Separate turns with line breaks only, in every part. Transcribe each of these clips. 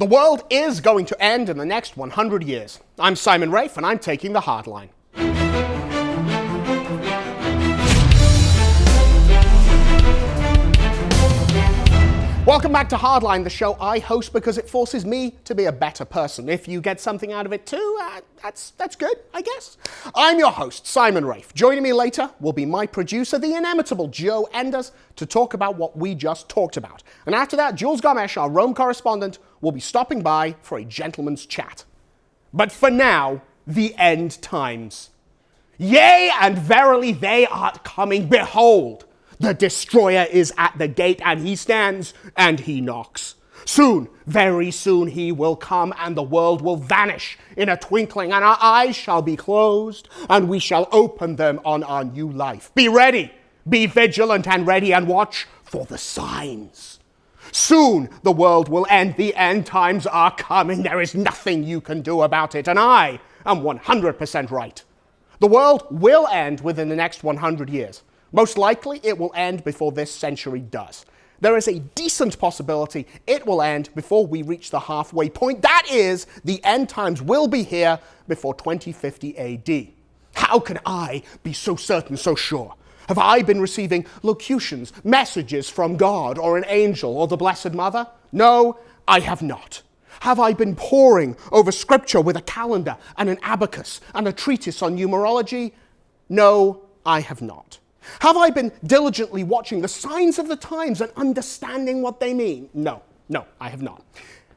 The world is going to end in the next 100 years. I'm Simon Rafe, and I'm taking the hard line. Welcome back to Hardline, the show I host because it forces me to be a better person. If you get something out of it too, that's good, I guess. I'm your host, Simon Rafe. Joining me later will be my producer, the inimitable Joe Enders, to talk about what we just talked about. And after that, Jules Gomesh, our Rome correspondent, will be stopping by for a gentleman's chat. But for now, the end times. Yea, and verily they are coming. Behold, the destroyer is at the gate, and he stands and he knocks. Soon, very soon he will come, and the world will vanish in a twinkling, and our eyes shall be closed, and we shall open them on our new life. Be ready, be vigilant and ready, and watch for the signs. Soon the world will end. The end times are coming. There is nothing you can do about it, and I am 100% right. The world will end within the next 100 years. Most likely, it will end before this century does. There is a decent possibility it will end before we reach the halfway point. That is, the end times will be here before 2050 AD. How can I be so certain, so sure? Have I been receiving locutions, messages from God or an angel or the Blessed Mother? No, I have not. Have I been poring over scripture with a calendar and an abacus and a treatise on numerology? No, I have not. Have I been diligently watching the signs of the times and understanding what they mean? No, I have not.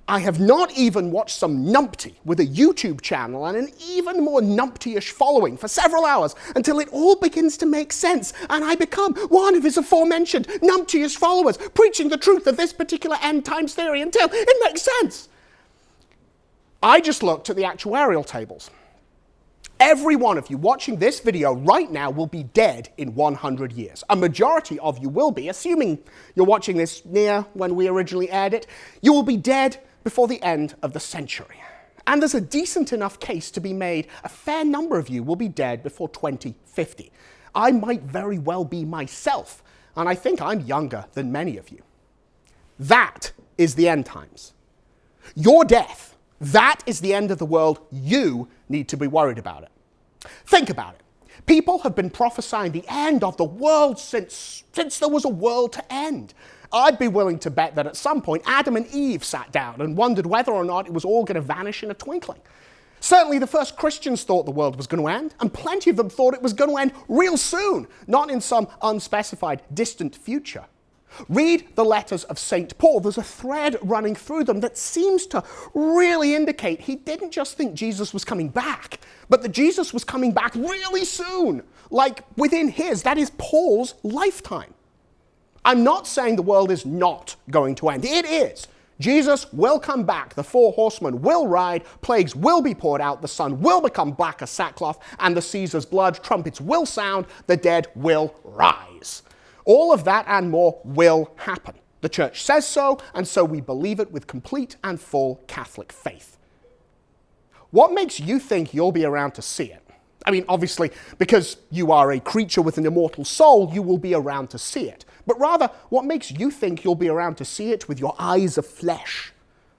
I have not even watched some numpty with a YouTube channel and an even more numpty-ish following for several hours until it all begins to make sense and I become one of his aforementioned numpty-ish followers preaching the truth of this particular end times theory until it makes sense. I just looked at the actuarial tables. Every one of you watching this video right now will be dead in 100 years. A majority of you will be, assuming you're watching this near when we originally aired it, you will be dead before the end of the century. And there's a decent enough case to be made a fair number of you will be dead before 2050. I might very well be myself, and I think I'm younger than many of you. That is the end times. Your death, that is the end of the world. You need to be worried about it. Think about it. People have been prophesying the end of the world since there was a world to end. I'd be willing to bet that at some point Adam and Eve sat down and wondered whether or not it was all going to vanish in a twinkling. Certainly the first Christians thought the world was going to end, and plenty of them thought it was going to end real soon, not in some unspecified distant future. Read the letters of St. Paul. There's a thread running through them that seems to really indicate he didn't just think Jesus was coming back, but that Jesus was coming back really soon, like within that is Paul's lifetime. I'm not saying the world is not going to end. It is. Jesus will come back. The four horsemen will ride. Plagues will be poured out. The sun will become black as sackcloth, and the Caesar's blood. Trumpets will sound. The dead will rise. All of that and more will happen. The church says so, and so we believe it with complete and full Catholic faith. What makes you think you'll be around to see it? I mean, obviously, because you are a creature with an immortal soul, you will be around to see it. But rather, what makes you think you'll be around to see it with your eyes of flesh?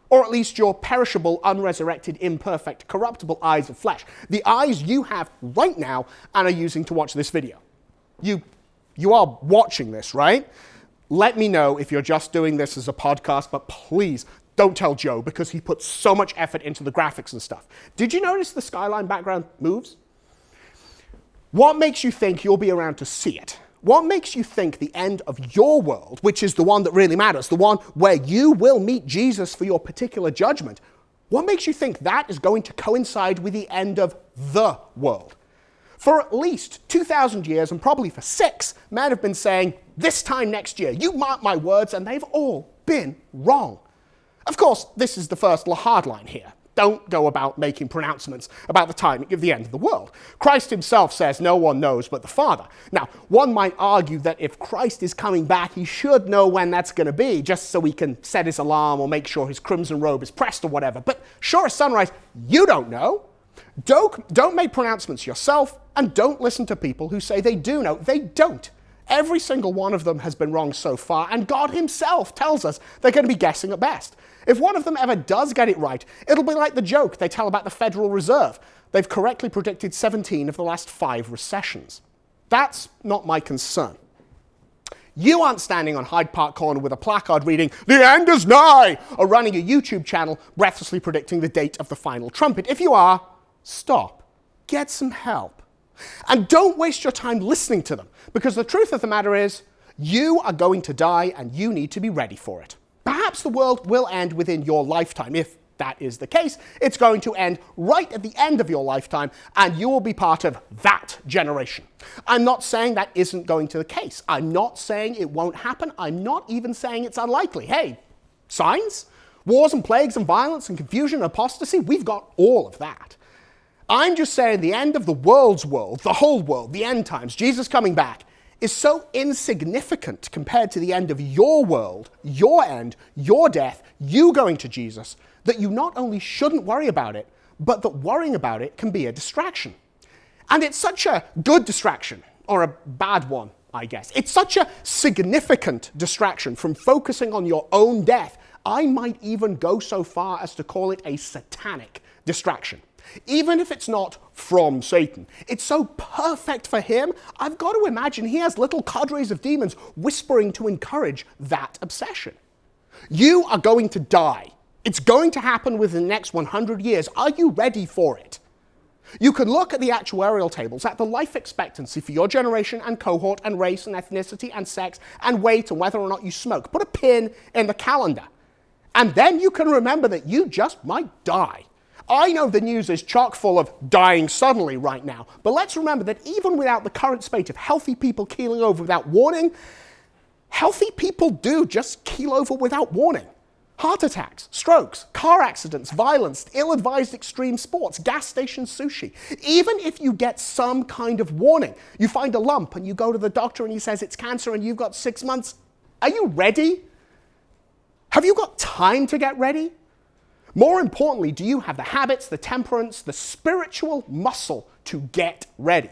Or at least your perishable, unresurrected, imperfect, corruptible eyes of flesh. The eyes you have right now and are using to watch this video. You are watching this, right? Let me know if you're just doing this as a podcast, but please don't tell Joe because he puts so much effort into the graphics and stuff. Did you notice the skyline background moves? What makes you think you'll be around to see it? What makes you think the end of your world, which is the one that really matters, the one where you will meet Jesus for your particular judgment, what makes you think that is going to coincide with the end of the world? For at least 2,000 years, and probably for 6, men have been saying, this time next year, you mark my words, and they've all been wrong. Of course, this is the first hard line here. Don't go about making pronouncements about the timing of the end of the world. Christ himself says no one knows but the Father. Now, one might argue that if Christ is coming back, he should know when that's going to be, just so he can set his alarm or make sure his crimson robe is pressed or whatever. But sure as sunrise, you don't know. Don't make pronouncements yourself, and don't listen to people who say they do know. They don't. Every single one of them has been wrong so far, and God himself tells us they're going to be guessing at best. If one of them ever does get it right, it'll be like the joke they tell about the Federal Reserve. They've correctly predicted 17 of the last 5 recessions. That's not my concern. You aren't standing on Hyde Park Corner with a placard reading, "The end is nigh," or running a YouTube channel breathlessly predicting the date of the final trumpet. If you are, stop. Get some help. And don't waste your time listening to them, because the truth of the matter is, you are going to die and you need to be ready for it. Perhaps the world will end within your lifetime. If that is the case, it's going to end right at the end of your lifetime, and you will be part of that generation. I'm not saying that isn't going to be the case. I'm not saying it won't happen. I'm not even saying it's unlikely. Hey, signs? Wars and plagues and violence and confusion and apostasy, we've got all of that. I'm just saying the end of the world's world, the whole world, the end times, Jesus coming back, is so insignificant compared to the end of your world, your end, your death, you going to Jesus, that you not only shouldn't worry about it, but that worrying about it can be a distraction. And it's such a good distraction, or a bad one, I guess. It's such a significant distraction from focusing on your own death. I might even go so far as to call it a satanic distraction. Even if it's not from Satan. It's so perfect for him, I've got to imagine he has little cadres of demons whispering to encourage that obsession. You are going to die. It's going to happen within the next 100 years. Are you ready for it? You can look at the actuarial tables, at the life expectancy for your generation and cohort and race and ethnicity and sex and weight and whether or not you smoke. Put a pin in the calendar. And then you can remember that you just might die. I know the news is chock full of dying suddenly right now, but let's remember that even without the current spate of healthy people keeling over without warning, healthy people do just keel over without warning. Heart attacks, strokes, car accidents, violence, ill-advised extreme sports, gas station sushi. Even if you get some kind of warning, you find a lump and you go to the doctor and he says it's cancer and you've got 6 months, are you ready? Have you got time to get ready? More importantly, do you have the habits, the temperance, the spiritual muscle to get ready?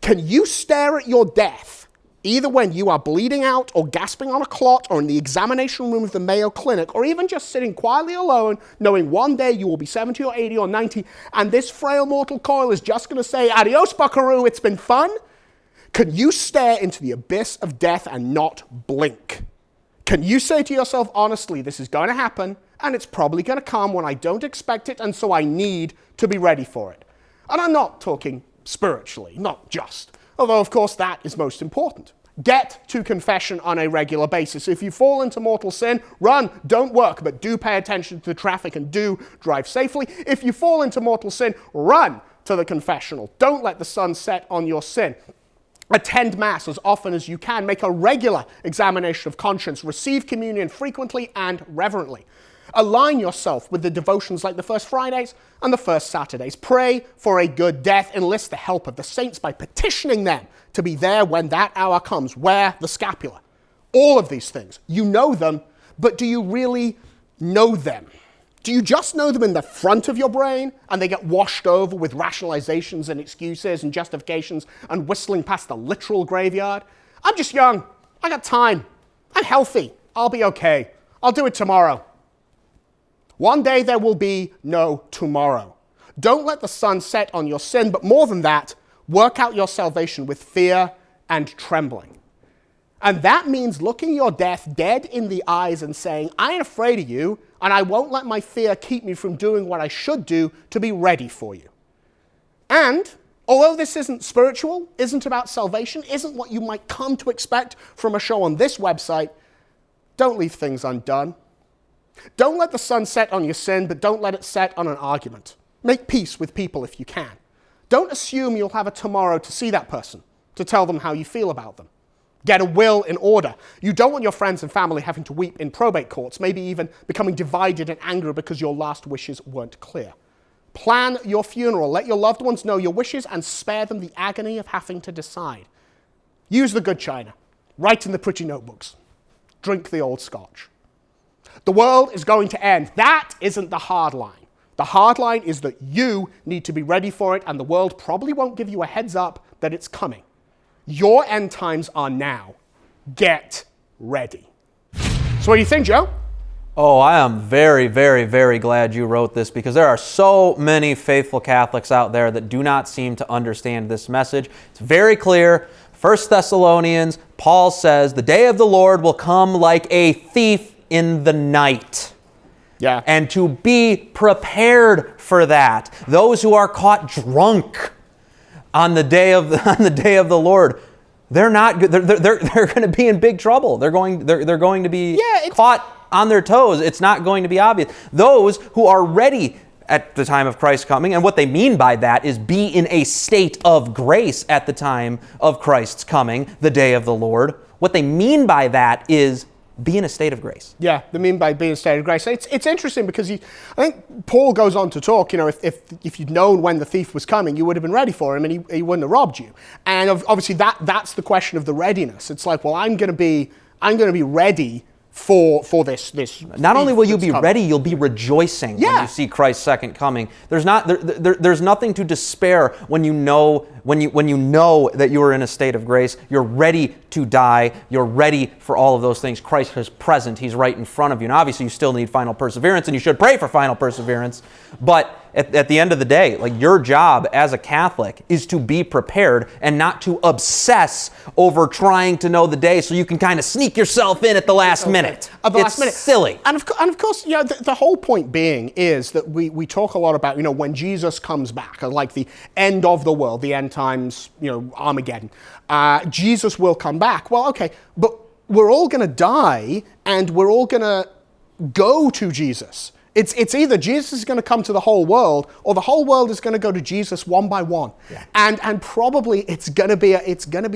Can you stare at your death, either when you are bleeding out or gasping on a clot or in the examination room of the Mayo Clinic, or even just sitting quietly alone, knowing one day you will be 70 or 80 or 90, and this frail mortal coil is just going to say, "Adios, buckaroo, it's been fun"? Can you stare into the abyss of death and not blink? Can you say to yourself honestly, this is going to happen, and it's probably going to come when I don't expect it, and so I need to be ready for it? And I'm not talking spiritually, not just, although of course that is most important. Get to confession on a regular basis. If you fall into mortal sin, run, don't work, but do pay attention to the traffic and do drive safely. If you fall into mortal sin, run to the confessional. Don't let the sun set on your sin. Attend Mass as often as you can. Make a regular examination of conscience. Receive communion frequently and reverently. Align yourself with the devotions like the first Fridays and the first Saturdays. Pray for a good death. Enlist the help of the saints by petitioning them to be there when that hour comes. Wear the scapula. All of these things. You know them, but do you really know them? Do you just know them in the front of your brain and they get washed over with rationalizations and excuses and justifications and whistling past the literal graveyard? I'm just young. I got time. I'm healthy. I'll be okay. I'll do it tomorrow. One day there will be no tomorrow. Don't let the sun set on your sin, but more than that, work out your salvation with fear and trembling. And that means looking your death dead in the eyes and saying, I ain't afraid of you, and I won't let my fear keep me from doing what I should do to be ready for you. And although this isn't spiritual, isn't about salvation, isn't what you might come to expect from a show on this website, don't leave things undone. Don't let the sun set on your sin, but don't let it set on an argument. Make peace with people if you can. Don't assume you'll have a tomorrow to see that person, to tell them how you feel about them. Get a will in order. You don't want your friends and family having to weep in probate courts, maybe even becoming divided and angry because your last wishes weren't clear. Plan your funeral. Let your loved ones know your wishes and spare them the agony of having to decide. Use the good china. Write in the pretty notebooks. Drink the old scotch. The world is going to end. That isn't the hard line. The hard line is that you need to be ready for it, and the world probably won't give you a heads up that it's coming. Your end times are now. Get ready. So what do you think, Joe?
Oh, I am very, very, very glad you wrote this, because there are so many faithful Catholics out there that do not seem to understand this message. It's very clear. 1 Thessalonians, Paul says, the day of the Lord will come like a thief in the night.
Yeah.
And to be prepared for that. Those who are caught drunk on the day of the Lord, they're not good. They're going to be in big trouble. They're going to be caught on their toes. It's not going to be obvious. Those who are ready at the time of Christ's coming, and what they mean by that is be in a state of grace at the time of Christ's coming, the day of the Lord. What they mean by that is be in a state of grace.
Yeah, they mean by being in a state of grace. It's interesting because I think Paul goes on to talk, if you'd known when the thief was coming, you would have been ready for him and he wouldn't have robbed you. And obviously that's the question of the readiness. It's like, well, I'm going to be ready for this.
Not only will you be ready, you'll be rejoicing when you see Christ's second coming. There's nothing to despair when you know that you are in a state of grace. You're ready to die. You're ready for all of those things. Christ is present. He's right in front of you. And obviously you still need final perseverance, and you should pray for final perseverance. But at the end of the day, like, your job as a Catholic is to be prepared and not to obsess over trying to know the day so you can kind of sneak yourself in at the last minute. It's silly.
And of course, the whole point being is that we talk a lot about, when Jesus comes back, like the end of the world, the end times, Armageddon. Jesus will come back. Well, okay, but we're all going to die and we're all going to go to Jesus. It's either Jesus is going to come to the whole world, or the whole world is going to go to Jesus one by one. Yeah. And probably it's going to be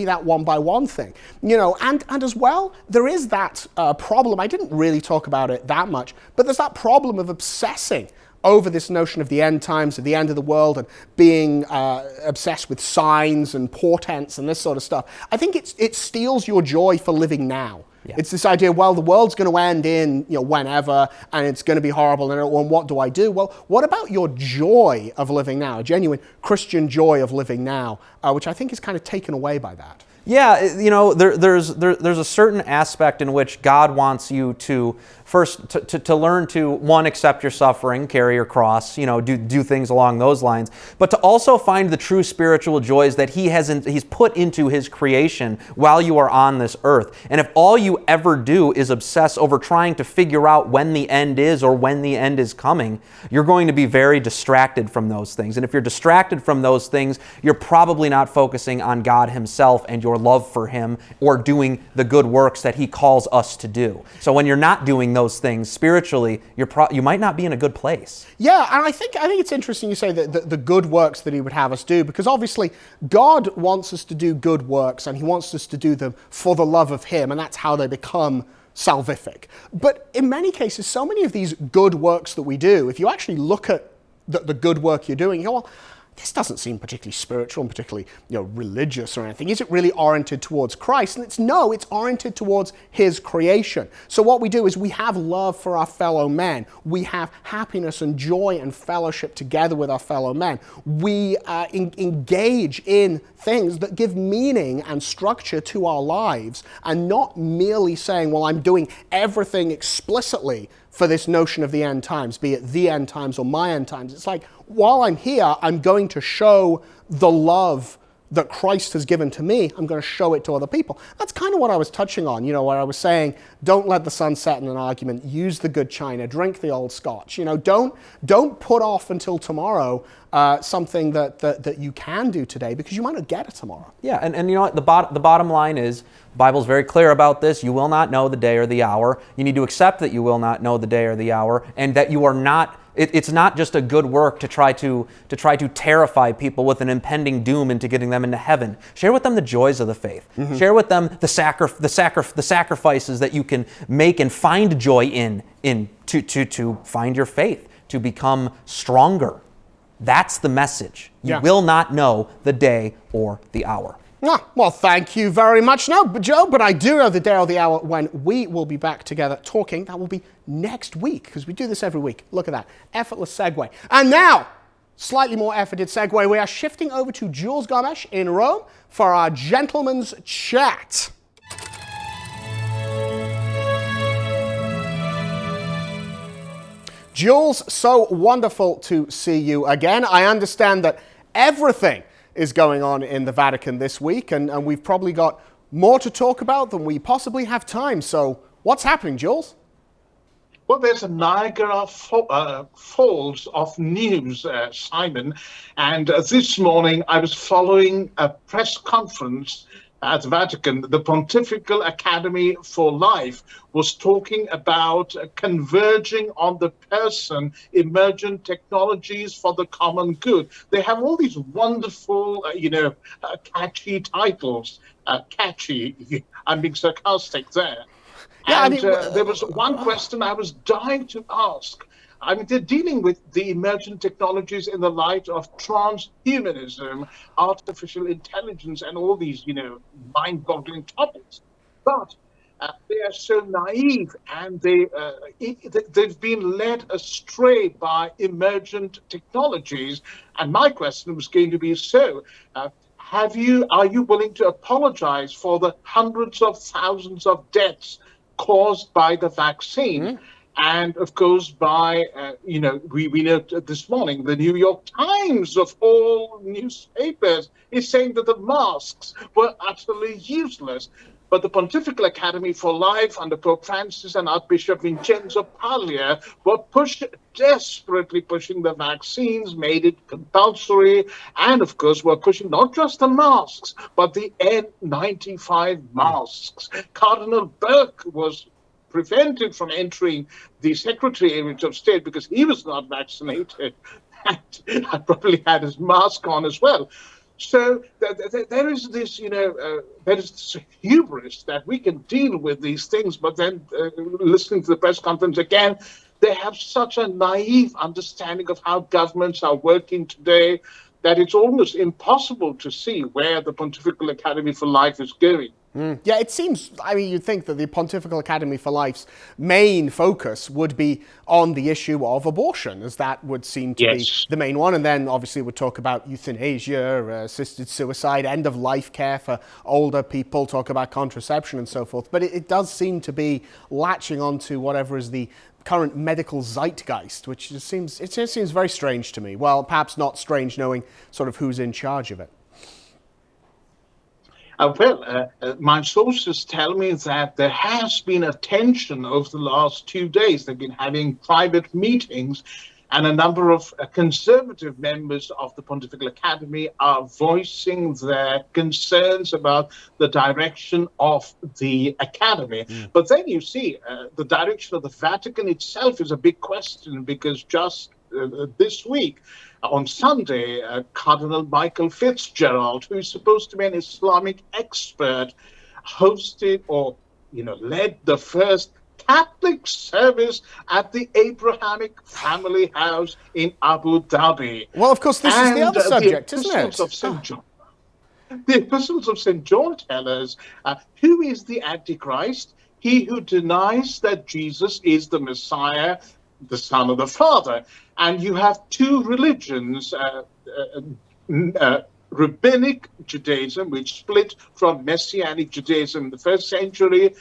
that one by one thing. And as well, there is that problem. I didn't really talk about it that much, but there's that problem of obsessing over this notion of the end times, of the end of the world, and being obsessed with signs and portents and this sort of stuff. I think it steals your joy for living now. Yeah. It's this idea, well, the world's going to end in whenever, and it's going to be horrible, and what do I do? Well, what about your joy of living now, a genuine Christian joy of living now, which I think is kind of taken away by that?
Yeah, there's a certain aspect in which God wants you to first to learn to, one, accept your suffering, carry your cross, do things along those lines, but to also find the true spiritual joys that He's put into His creation while you are on this earth. And if all you ever do is obsess over trying to figure out when the end is or when the end is coming, you're going to be very distracted from those things. And if you're distracted from those things, you're probably not focusing on God Himself and your love for Him, or doing the good works that He calls us to do. So when you're not doing those things spiritually, you might not be in a good place.
Yeah, and I think it's interesting you say that the good works that He would have us do, because obviously God wants us to do good works, and He wants us to do them for the love of Him, and that's how they become salvific. But in many cases, so many of these good works that we do, if you actually look at the good work you're doing, you go, well, this doesn't seem particularly spiritual and particularly religious or anything. Is it really oriented towards Christ? And it's oriented towards His creation. So what we do is we have love for our fellow men. We have happiness and joy and fellowship together with our fellow men. We engage in things that give meaning and structure to our lives, and not merely saying, well, I'm doing everything explicitly for this notion of the end times, be it the end times or my end times. It's like, while I'm here, I'm going to show the love that Christ has given to me. I'm going to show it to other people. That's kind of what I was touching on, where I was saying, don't let the sun set in an argument. Use the good china. Drink the old scotch. Don't put off until tomorrow something that you can do today, because you might not get it tomorrow.
Yeah, and you know what? The bottom line is, the Bible's very clear about this. You will not know the day or the hour. You need to accept that you will not know the day or the hour, and that you are not. It's not just a good work to try to terrify people with an impending doom into getting them into heaven. Share with them the joys of the faith. Mm-hmm. Share with them the sacrifices that you can make and find joy in to find your faith, to become stronger. That's the message. You will not know the day or the hour.
Well, thank you very much, Joe, but I do know the day or the hour when we will be back together talking. That will be next week, because we do this every week. Look at that. Effortless segue. And now, slightly more efforted segue, we are shifting over to Jules Gomes in Rome for our gentleman's chat. Jules, so wonderful to see you again. I understand that everything is going on in the Vatican this week, and we've probably got more to talk about than we possibly have time. So what's happening, Jules?
Well, there's a Niagara Falls of news, Simon. And this morning I was following a press conference at the Vatican. The Pontifical Academy for Life was talking about converging on the person, emergent technologies for the common good. They have all these wonderful, catchy titles. Catchy, I'm being sarcastic there.
Yeah,
and there was one question I was dying to ask. I mean, they're dealing with the emergent technologies in the light of transhumanism, artificial intelligence, and all these, mind-boggling topics. But they are so naive, and they've been led astray by emergent technologies. And my question was going to be: are you willing to apologize for the hundreds of thousands of deaths caused by the vaccine? Mm-hmm. And of course, we know this morning, the New York Times of all newspapers is saying that the masks were utterly useless. But the Pontifical Academy for Life under Pope Francis and Archbishop Vincenzo Paglia were desperately pushing the vaccines, made it compulsory, and of course were pushing not just the masks, but the N95 masks. Cardinal Burke was prevented from entering the Secretariat of State because he was not vaccinated and probably had his mask on as well. So there is this, there is this hubris that we can deal with these things, but then listening to the press conference again, they have such a naive understanding of how governments are working today that it's almost impossible to see where the Pontifical Academy for Life is going.
Yeah, it seems, you'd think that the Pontifical Academy for Life's main focus would be on the issue of abortion, as that would seem to be the main one. And then obviously we'd talk about euthanasia, assisted suicide, end-of-life care for older people, talk about contraception and so forth. But it does seem to be latching onto whatever is the current medical zeitgeist, which just seems very strange to me. Well, perhaps not strange knowing sort of who's in charge of it.
My sources tell me that there has been a tension over the last 2 days. They've been having private meetings, and a number of conservative members of the Pontifical Academy are voicing their concerns about the direction of the Academy. But then you see the direction of the Vatican itself is a big question, because just this week, on Sunday, Cardinal Michael Fitzgerald, who is supposed to be an Islamic expert, hosted led the first Catholic service at the Abrahamic Family House in Abu Dhabi.
Well, of course, this is the other subject, isn't it?
The epistles of St. John tell us who is the Antichrist? He who denies that Jesus is the Messiah, the Son of the Father. And you have two religions, Rabbinic Judaism, which split from Messianic Judaism in the first century,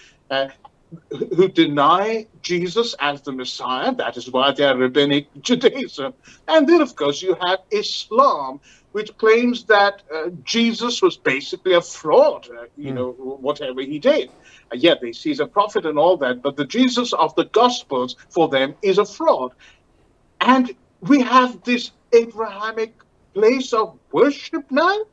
who deny Jesus as the Messiah. That is why they are Rabbinic Judaism. And then, of course, you have Islam, which claims that Jesus was basically a fraud, whatever he did. Yeah, they see he's a prophet and all that, but the Jesus of the Gospels for them is a fraud. And we have this Abrahamic place of worship now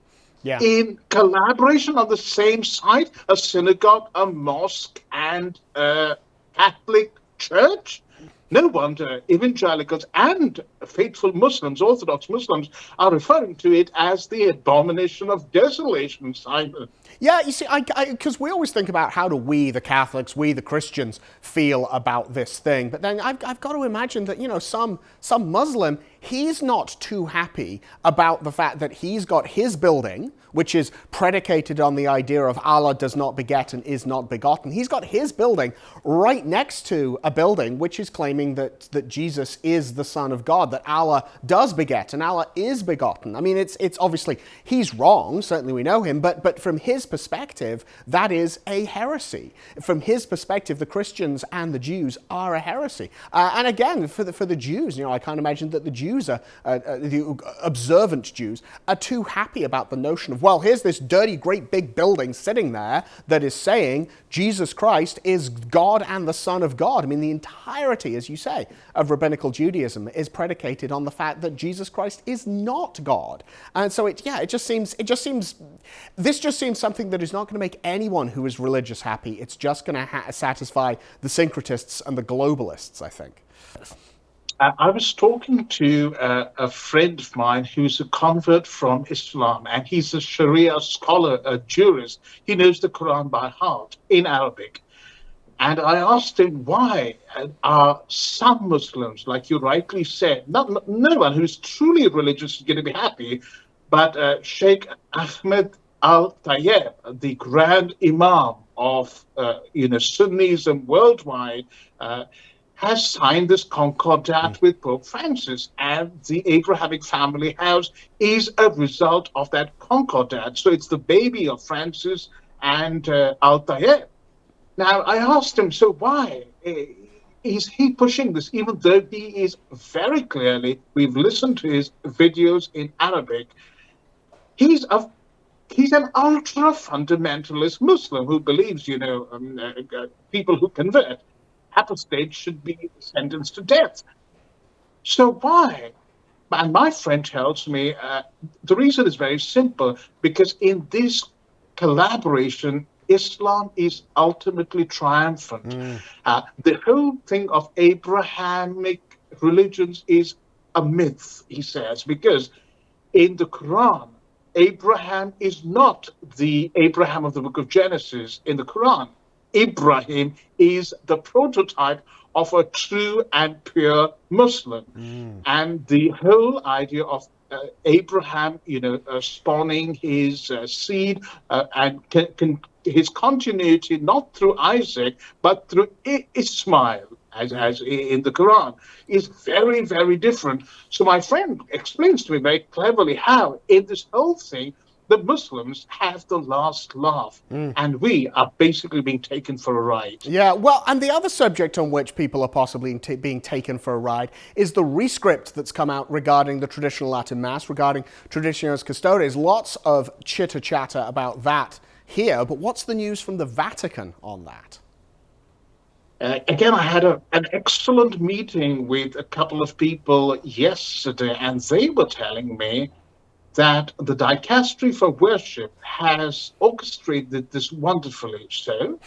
in collaboration on the same site, a synagogue, a mosque, and a Catholic church. No wonder evangelicals and faithful Muslims, Orthodox Muslims, are referring to it as the abomination of desolation, Simon.
Yeah, you see, because we always think about how do we, the Catholics, we, the Christians, feel about this thing. But then I've got to imagine that, some Muslim, he's not too happy about the fact that he's got his building, which is predicated on the idea of Allah does not beget and is not begotten. He's got his building right next to a building which is claiming that Jesus is the Son of God, that Allah does beget and Allah is begotten. I mean, it's obviously, he's wrong, certainly we know him, but from his his perspective, that is a heresy. From his perspective, the Christians and the Jews are a heresy. And again, for the Jews, I can't imagine that the Jews the observant Jews are too happy about the notion of, well, here's this dirty, great big building sitting there that is saying Jesus Christ is God and the Son of God. I mean, the entirety, as you say, of rabbinical Judaism is predicated on the fact that Jesus Christ is not God. And so this just seems something that is not going to make anyone who is religious happy. It's just going to satisfy the syncretists and the globalists, I think.
I was talking to a friend of mine who's a convert from Islam, and he's a Sharia scholar, a jurist. He knows the Quran by heart in Arabic. And I asked him, why are some Muslims, like you rightly said, no one who's truly religious is going to be happy, but Sheikh Ahmed Al-Tayyib, the grand imam of Sunnism worldwide, has signed this concordat with Pope Francis, and the Abrahamic family house is a result of that concordat. So it's the baby of Francis and Al-Tayyib. Now, I asked him, so why is he pushing this, even though he is very clearly, we've listened to his videos in Arabic, he's an ultra-fundamentalist Muslim who believes, people who convert, apostates should be sentenced to death. So why? And my friend tells me the reason is very simple, because in this collaboration, Islam is ultimately triumphant. The whole thing of Abrahamic religions is a myth, he says, because in the Quran, Abraham is not the Abraham of the book of Genesis in the Quran. Ibrahim is the prototype of a true and pure Muslim. And the whole idea of Abraham, spawning his seed and his continuity, not through Isaac, but through Ismail, as in the Quran, is very, very different. So my friend explains to me very cleverly how in this whole thing, the Muslims have the last laugh, and we are basically being taken for a ride.
Yeah, well, and the other subject on which people are possibly being taken for a ride is the rescript that's come out regarding the traditional Latin Mass, regarding Traditionis Custodes. Lots of chitter-chatter about that here, but what's the news from the Vatican on that?
Again, I had an excellent meeting with a couple of people yesterday, and they were telling me that the Dicastery for Worship has orchestrated this wonderfully. So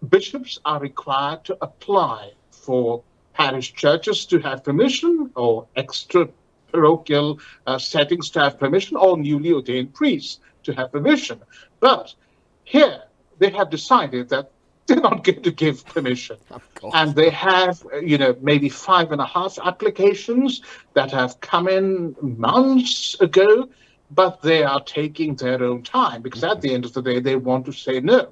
bishops are required to apply for parish churches to have permission, or extra parochial settings to have permission, or newly ordained priests to have permission. But here they have decided that they're not going to give permission. And they have, maybe 5.5 applications that have come in months ago, but they are taking their own time, because at the end of the day, they want to say no.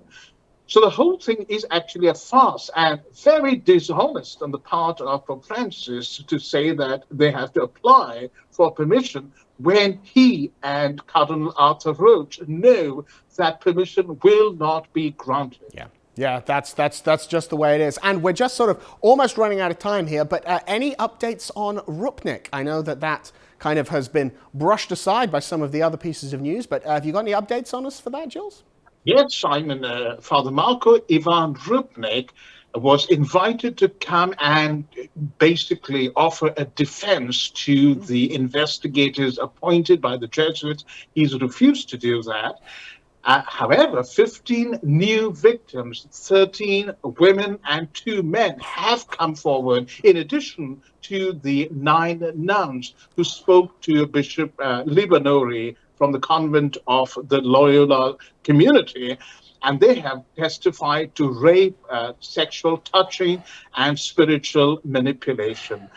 So the whole thing is actually a farce, and very dishonest on the part of Pope Francis to say that they have to apply for permission when he and Cardinal Arthur Roach know that permission will not be granted.
Yeah, that's just the way it is. And we're just sort of almost running out of time here, but any updates on Rupnik? I know that kind of has been brushed aside by some of the other pieces of news, but have you got any updates on us for that, Jules?
Yes, Simon. Father Marco Ivan Rupnik was invited to come and basically offer a defense to the investigators appointed by the Jesuits. He's refused to do that. However, 15 new victims, 13 women and 2 men, have come forward, in addition to the 9 nuns who spoke to Bishop Libanori from the convent of the Loyola community. And they have testified to rape, sexual touching, and spiritual manipulation.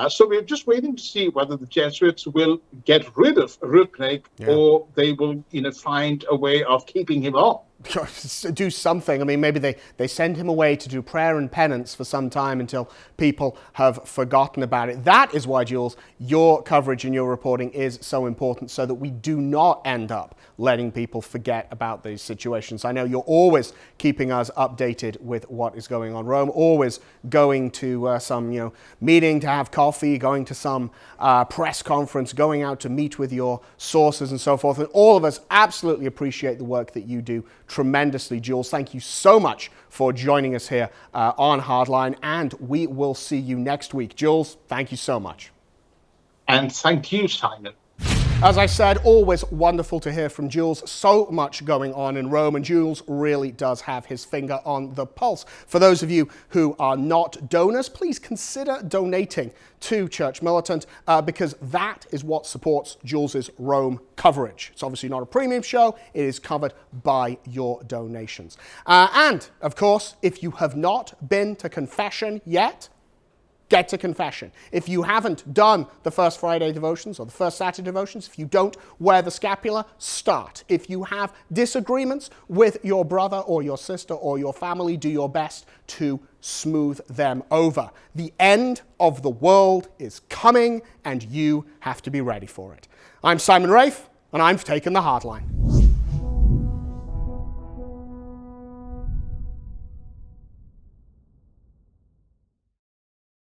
So we're just waiting to see whether the Jesuits will get rid of Rupnik, or they will, find a way of keeping him on.
do something. I mean, maybe they send him away to do prayer and penance for some time until people have forgotten about it. That is why, Jules, your coverage and your reporting is so important, so that we do not end up letting people forget about these situations. I know you're always keeping us updated with what is going on in Rome, always going to some meeting to have coffee, going to some press conference, going out to meet with your sources and so forth. And all of us absolutely appreciate the work that you do tremendously. Jules, thank you so much for joining us here on Hardline, and we will see you next week. Jules, thank you so much.
And thank you, Simon.
As I said, always wonderful to hear from Jules. So much going on in Rome, and Jules really does have his finger on the pulse. For those of you who are not donors, please consider donating to Church Militant, because that is what supports Jules's Rome coverage. It's obviously not a premium show. It is covered by your donations. And, of course, if you have not been to confession yet, get to confession. If you haven't done the first Friday devotions or the first Saturday devotions, if you don't wear the scapula, start. If you have disagreements with your brother or your sister or your family, do your best to smooth them over. The end of the world is coming, and you have to be ready for it. I'm Simon Rafe, and I'm taking the Hardline.